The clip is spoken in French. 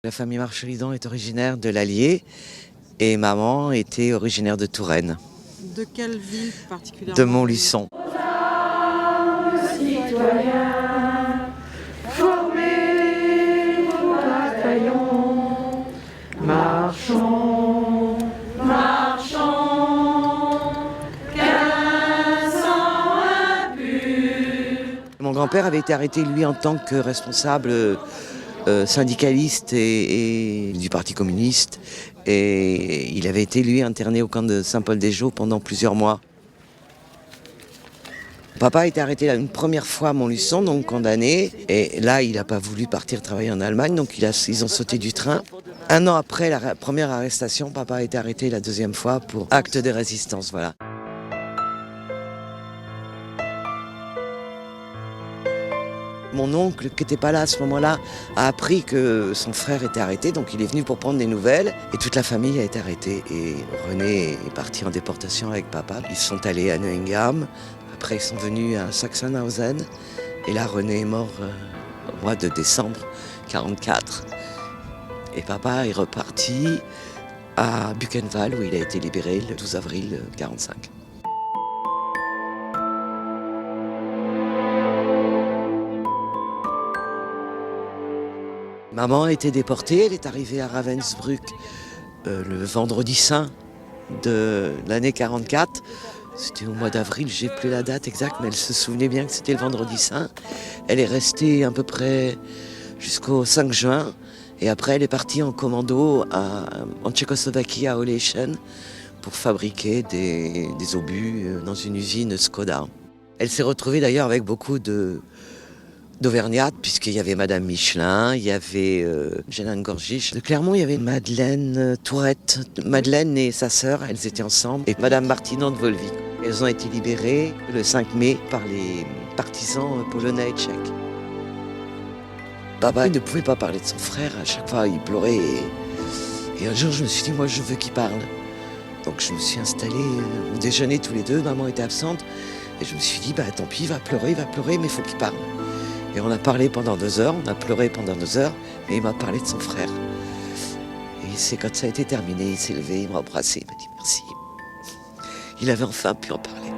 La famille Marchelidan est originaire de l'Allier et maman était originaire de Touraine. De quelle ville particulièrement? De Montluçon. Citoyens, formez vos bataillons, marchons, marchons, qu'un sang impur. Mon grand-père avait été arrêté, lui, en tant que responsable syndicaliste et du Parti communiste. Et il avait été, lui, interné au camp de Saint-Paul-des-Geaux pendant plusieurs mois. Papa a été arrêté une première fois à Montluçon, donc condamné. Et là, il n'a pas voulu partir travailler en Allemagne, donc ils ont sauté du train. Un an après la première arrestation, papa a été arrêté la deuxième fois pour acte de résistance, voilà. Mon oncle, qui n'était pas là à ce moment-là, a appris que son frère était arrêté, donc il est venu pour prendre des nouvelles. Et toute la famille a été arrêtée. Et René est parti en déportation avec papa. Ils sont allés à Neuengamme. Après, ils sont venus à Sachsenhausen. Et là, René est mort au mois de décembre 1944. Et papa est reparti à Buchenwald, où il a été libéré le 12 avril 1945. Maman a été déportée, elle est arrivée à Ravensbrück le vendredi saint de l'année 1944. C'était au mois d'avril, j'ai plus la date exacte, mais elle se souvenait bien que c'était le vendredi saint. Elle est restée à peu près jusqu'au 5 juin. Et après, elle est partie en commando en Tchécoslovaquie, à Oleschen, pour fabriquer des obus dans une usine Skoda. Elle s'est retrouvée d'ailleurs avec beaucoup d'Auvergnat, puisqu'il y avait Madame Michelin, il y avait Jeanne Gorgich. De Clermont, il y avait Madeleine Tourette. Madeleine et sa sœur, elles étaient ensemble. Et Madame Martinon de Volvic. Elles ont été libérées le 5 mai par les partisans polonais et tchèques. Papa il ne pouvait pas parler de son frère, à chaque fois il pleurait. Et un jour, je me suis dit, moi je veux qu'il parle. Donc je me suis installée, on déjeunait tous les deux, maman était absente. Et je me suis dit, tant pis, il va pleurer, mais il faut qu'il parle. Et on a parlé pendant 2 heures, on a pleuré pendant 2 heures, et il m'a parlé de son frère. Et c'est quand ça a été terminé, il s'est levé, il m'a embrassé, il m'a dit merci. Il avait enfin pu en parler.